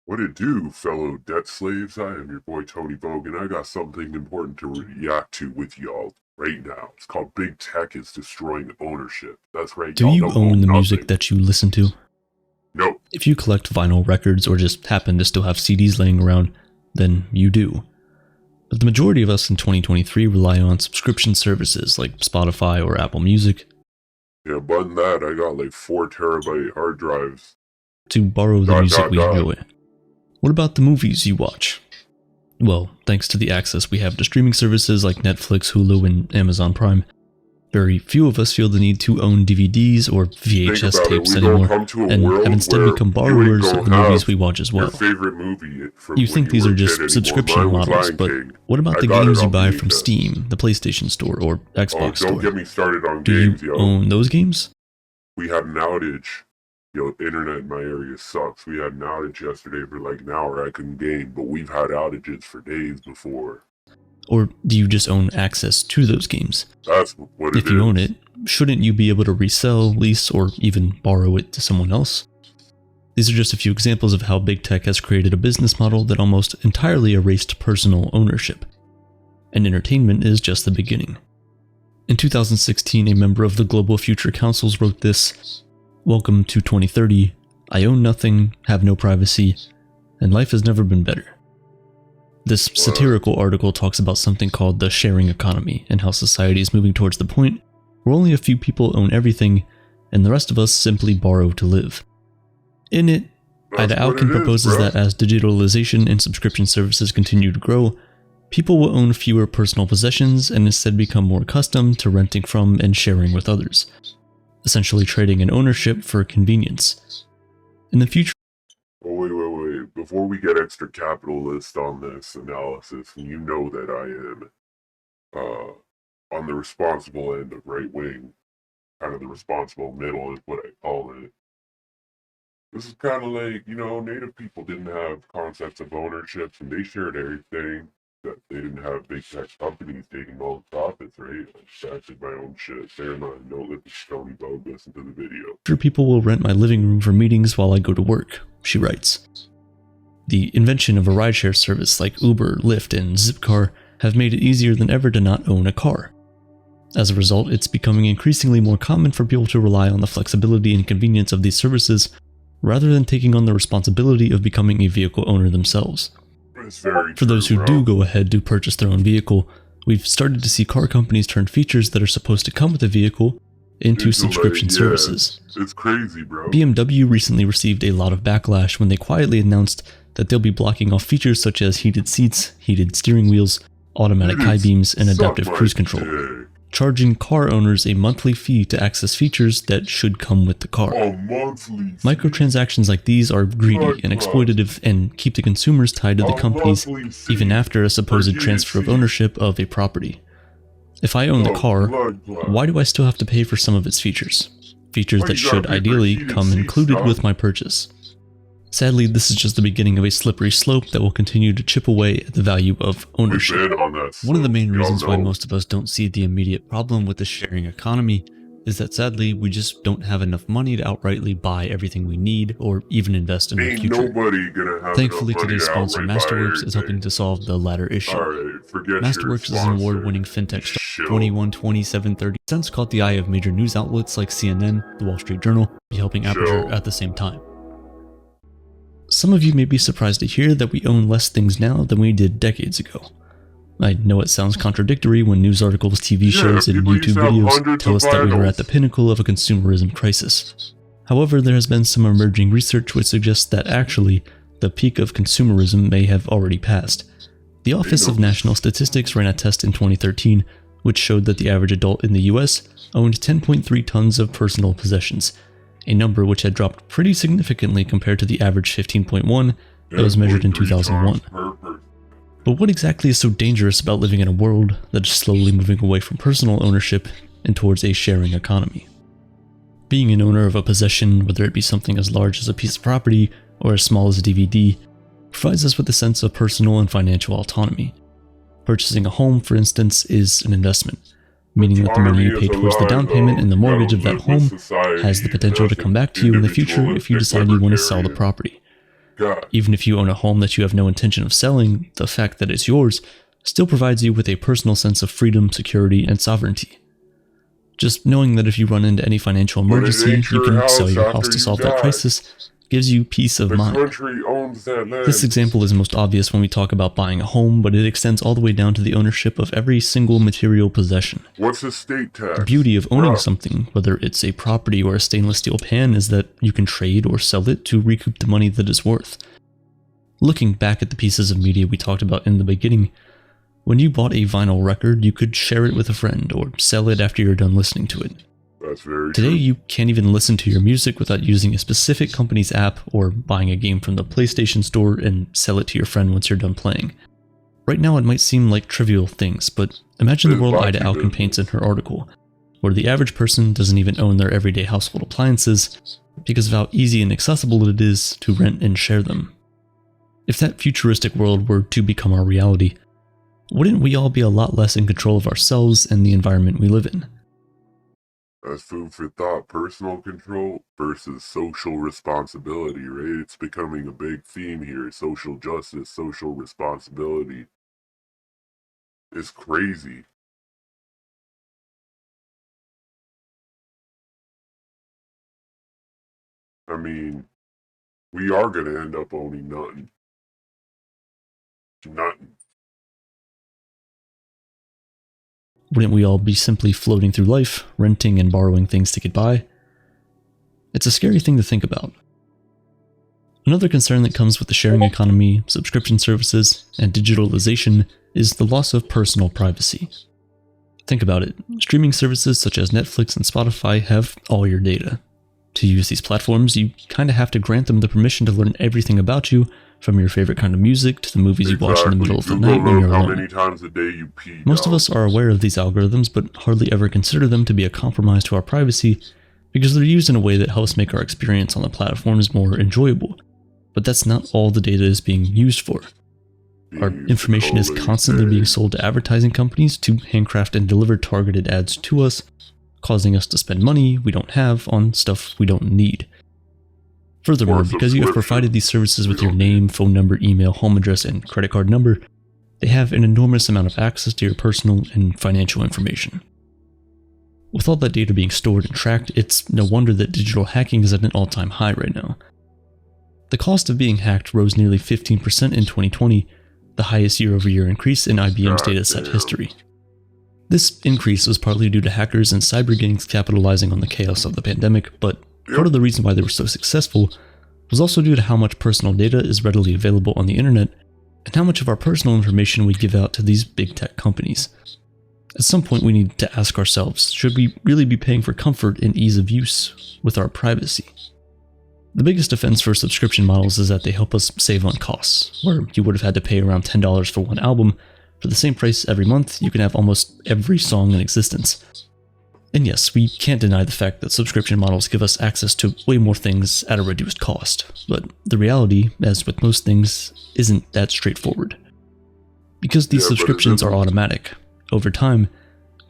What it do, fellow debt slaves? I am your boy Tony Vogue, and I got something important to react to with y'all right now. It's called Big Tech is Destroying Ownership. That's right, Do you own the music that you listen to? No. If you collect vinyl records or just happen to still have CDs laying around, then you do. But the majority of us in 2023 rely on subscription services like Spotify or Apple Music. Yeah, but than that, I got like 4 terabyte hard drives to borrow the music we enjoy. What about the movies you watch? Well, thanks to the access we have to streaming services like Netflix, Hulu, and Amazon Prime, very few of us feel the need to own DVDs or VHS tapes anymore, and have instead become borrowers of the movies we watch as well. You think these are just subscription models, but what about the games you buy from Steam, the PlayStation Store, or Xbox Store? Don't get me started on games, Do you own those games? We had an outage. Yo, internet in my area sucks. We had an outage yesterday for like an hour. I couldn't game, but we've had outages for days before. Or do you just own access to those games? That's what it is. If you own it, shouldn't you be able to resell, lease, or even borrow it to someone else? These are just a few examples of how big tech has created a business model that almost entirely erased personal ownership. And entertainment is just the beginning. In 2016, a member of the Global Future Councils wrote this: "Welcome to 2030. I own nothing, have no privacy, and life has never been better." This satirical article talks about something called the sharing economy and how society is moving towards the point where only a few people own everything and the rest of us simply borrow to live. In it, Ida Alkin proposes that as digitalization and subscription services continue to grow, people will own fewer personal possessions and instead become more accustomed to renting from and sharing with others, essentially trading in ownership for convenience. In the future... Oh, wait. Before we get extra capitalist on this analysis, and you know that I am on the responsible end of right wing, kind of the responsible middle is what I call it. This is kind of like, you know, Native people didn't have concepts of ownership, and they shared everything. That they didn't have big tech companies taking all the profits, right? I did my own shit. They're not, don't let the Stony Vogue listen to the video. Sure, people will rent my living room for meetings while I go to work, she writes. The invention of a rideshare service like Uber, Lyft, and Zipcar have made it easier than ever to not own a car. As a result, it's becoming increasingly more common for people to rely on the flexibility and convenience of these services rather than taking on the responsibility of becoming a vehicle owner themselves. For those who do go ahead to purchase their own vehicle, we've started to see car companies turn features that are supposed to come with a vehicle into subscription services. It's crazy, bro. BMW recently received a lot of backlash when they quietly announced that they'll be blocking off features such as heated seats, heated steering wheels, automatic high beams, and adaptive cruise control, charging car owners a monthly fee to access features that should come with the car. Microtransactions like these are greedy and exploitative and keep the consumers tied to the companies even after a supposed transfer of ownership of a property. If I own the car, why do I still have to pay for some of its features? Features that should ideally come included with my purchase. Sadly, this is just the beginning of a slippery slope that will continue to chip away at the value of ownership. One of the main reasons why most of us don't see the immediate problem with the sharing economy is that sadly, we just don't have enough money to outrightly buy everything we need or even invest in our future. Thankfully, today's sponsor, Masterworks, is helping to solve the latter issue. Masterworks is an award-winning fintech startup, 21-27-30 cents, caught the eye of major news outlets like CNN, The Wall Street Journal, be helping Aperture at the same time. Some of you may be surprised to hear that we own less things now than we did decades ago. I know it sounds contradictory when news articles, TV shows, and YouTube videos tell us that we are at the pinnacle of a consumerism crisis. However, there has been some emerging research which suggests that actually, the peak of consumerism may have already passed. The Office of National Statistics ran a test in 2013, which showed that the average adult in the US owned 10.3 tons of personal possessions, a number which had dropped pretty significantly compared to the average 15.1 that was measured in 2001. But what exactly is so dangerous about living in a world that is slowly moving away from personal ownership and towards a sharing economy? Being an owner of a possession, whether it be something as large as a piece of property or as small as a DVD, provides us with a sense of personal and financial autonomy. Purchasing a home, for instance, is an investment, meaning that the money you pay towards the down payment and the mortgage of that home has the potential to come back to you in the future if you decide you want to sell the property. God. Even if you own a home that you have no intention of selling, the fact that it's yours still provides you with a personal sense of freedom, security, and sovereignty. Just knowing that if you run into any financial emergency, you can sell your house to solve that crisis gives you peace of mind. The country owns that land. This example is most obvious when we talk about buying a home, but it extends all the way down to the ownership of every single material possession. What's estate tax? The beauty of owning something, whether it's a property or a stainless steel pan, is that you can trade or sell it to recoup the money that it's worth. Looking back at the pieces of media we talked about in the beginning, when you bought a vinyl record, you could share it with a friend or sell it after you're done listening to it. That's very Today, true. you can't even listen to your music without using a specific company's app or buying a game from the PlayStation Store and sell it to your friend once you're done playing. Right now, it might seem like trivial things, but imagine the world Ida Alkin paints in her article, where the average person doesn't even own their everyday household appliances because of how easy and accessible it is to rent and share them. If that futuristic world were to become our reality, wouldn't we all be a lot less in control of ourselves and the environment we live in? That's food for thought. Personal control versus social responsibility, right? It's becoming a big theme here. Social justice, social responsibility. It's crazy. I mean, we are going to end up owning nothing. Nothing. Wouldn't we all be simply floating through life, renting and borrowing things to get by? It's a scary thing to think about. Another concern that comes with the sharing economy, subscription services, and digitalization is the loss of personal privacy. Think about it. Streaming services such as Netflix and Spotify have all your data. To use these platforms, you kind of have to grant them the permission to learn everything about you, from your favorite kind of music to the movies you watch in the middle of the night when you're alone. How many times a day you pee? Most of us are aware of these algorithms, but hardly ever consider them to be a compromise to our privacy because they're used in a way that helps make our experience on the platforms more enjoyable. But that's not all the data is being used for. Our information is constantly being sold to advertising companies to handcraft and deliver targeted ads to us, causing us to spend money we don't have on stuff we don't need. Furthermore, because you have provided these services with your name, phone number, email, home address, and credit card number, they have an enormous amount of access to your personal and financial information. With all that data being stored and tracked, it's no wonder that digital hacking is at an all-time high right now. The cost of being hacked rose nearly 15% in 2020, the highest year-over-year increase in IBM's dataset history. This increase was partly due to hackers and cyber gangs capitalizing on the chaos of the pandemic, but part of the reason why they were so successful was also due to how much personal data is readily available on the internet and how much of our personal information we give out to these big tech companies. At some point we need to ask ourselves, should we really be paying for comfort and ease of use with our privacy? The biggest offense for subscription models is that they help us save on costs, where you would have had to pay around $10 for one album. For the same price every month, you can have almost every song in existence. And yes, we can't deny the fact that subscription models give us access to way more things at a reduced cost, but the reality, as with most things, isn't that straightforward. Because these subscriptions are automatic, over time,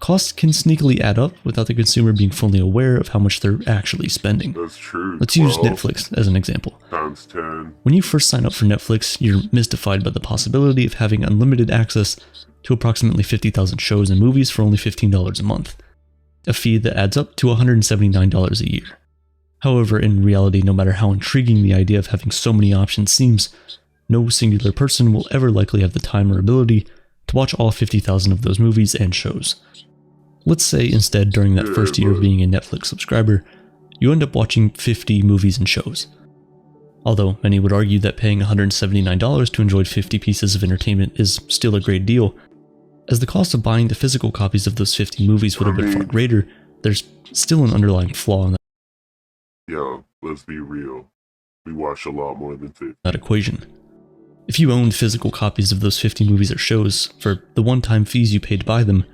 costs can sneakily add up without the consumer being fully aware of how much they're actually spending. That's true. Let's use Netflix as an example. Times 10. When you first sign up for Netflix, you're mystified by the possibility of having unlimited access to approximately 50,000 shows and movies for only $15 a month. A fee that adds up to $179 a year. However, in reality, no matter how intriguing the idea of having so many options seems, no singular person will ever likely have the time or ability to watch all 50,000 of those movies and shows. Let's say instead, during that first year of being a Netflix subscriber, you end up watching 50 movies and shows. Although many would argue that paying $179 to enjoy 50 pieces of entertainment is still a great deal, as the cost of buying the physical copies of those 50 movies would have been far greater, there's still an underlying flaw in Yo, let's be real. We watch a lot more than 50. that equation. If you owned physical copies of those 50 movies or shows, for the one-time fees you paid to buy them,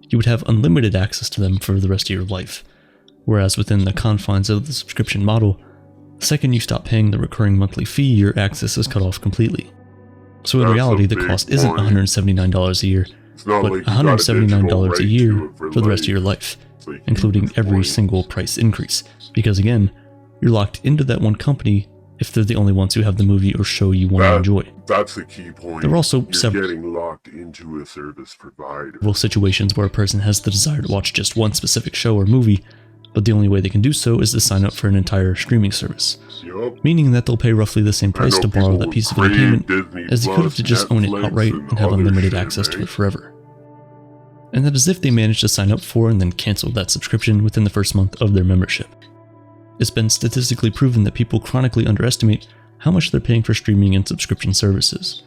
you would have unlimited access to them for the rest of your life. Whereas within the confines of the subscription model, the second you stop paying the recurring monthly fee, your access is cut off completely. So in reality, the cost isn't $179 a year, but $179 a year for the rest of your life, including every single price increase. Because again, you're locked into that one company if they're the only ones who have the movie or show you want to enjoy. That's the key point. There are also You're several getting locked into a service provider. situations where a person has the desire to watch just one specific show or movie, but the only way they can do so is to sign up for an entire streaming service. Yup. Meaning that they'll pay roughly the same price to borrow that piece of entertainment as they could have to just own it outright and have unlimited access to it forever. And that is if they manage to sign up for and then cancel that subscription within the first month of their membership. It's been statistically proven that people chronically underestimate how much they're paying for streaming and subscription services.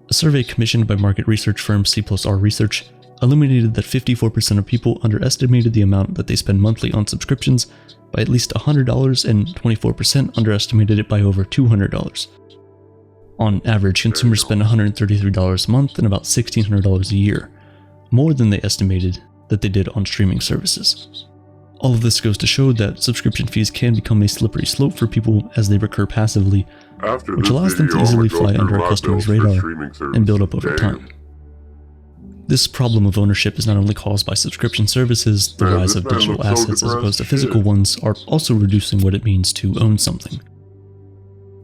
A survey commissioned by market research firm C+R Research illuminated that 54% of people underestimated the amount that they spend monthly on subscriptions by at least $100 and 24% underestimated it by over $200. On average, consumers spend $133 a month and about $1,600 a year, more than they estimated that they did on streaming services. All of this goes to show that subscription fees can become a slippery slope for people as they recur passively, which allows them to easily fly under a customer's radar and build up over time. This problem of ownership is not only caused by subscription services, the rise of digital assets as opposed to physical ones are also reducing what it means to own something.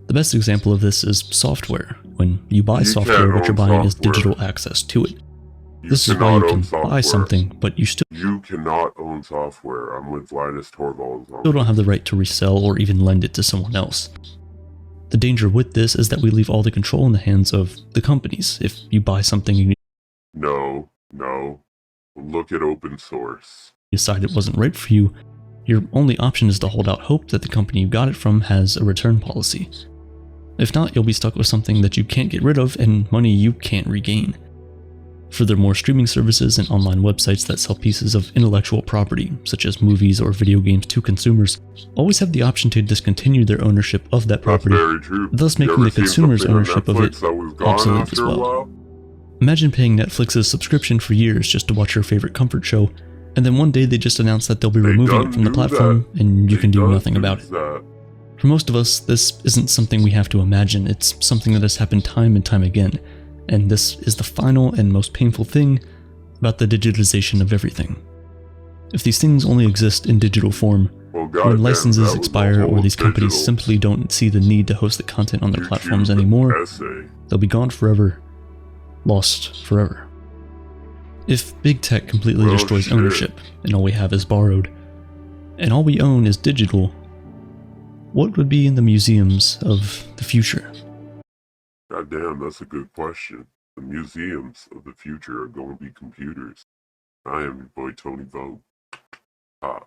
The best example of this is software. When you buy software, what you're buying is digital access to it. This is why you can buy something, but you still cannot own software. I'm with Linus Torvalds. Still don't have the right to resell or even lend it to someone else. The danger with this is that we leave all the control in the hands of the companies. If you buy something and you No. Look at open source. decide it wasn't right for you, your only option is to hold out hope that the company you got it from has a return policy. If not, you'll be stuck with something that you can't get rid of and money you can't regain. Furthermore, streaming services and online websites that sell pieces of intellectual property, such as movies or video games to consumers, always have the option to discontinue their ownership of that property, thus making the consumer's ownership of it obsolete as well. Imagine paying Netflix's subscription for years just to watch your favorite comfort show, and then one day they just announce that they'll be removing it from the platform and you can do nothing about it. For most of us, this isn't something we have to imagine, it's something that has happened time and time again. And this is the final and most painful thing about the digitization of everything. If these things only exist in digital form, when licenses expire or these companies simply don't see the need to host the content on their platforms anymore, they'll be gone forever, lost forever. If big tech completely destroys ownership and all we have is borrowed, and all we own is digital, what would be in the museums of the future? God damn, that's a good question. The museums of the future are going to be computers. I am your boy Tony Vogue.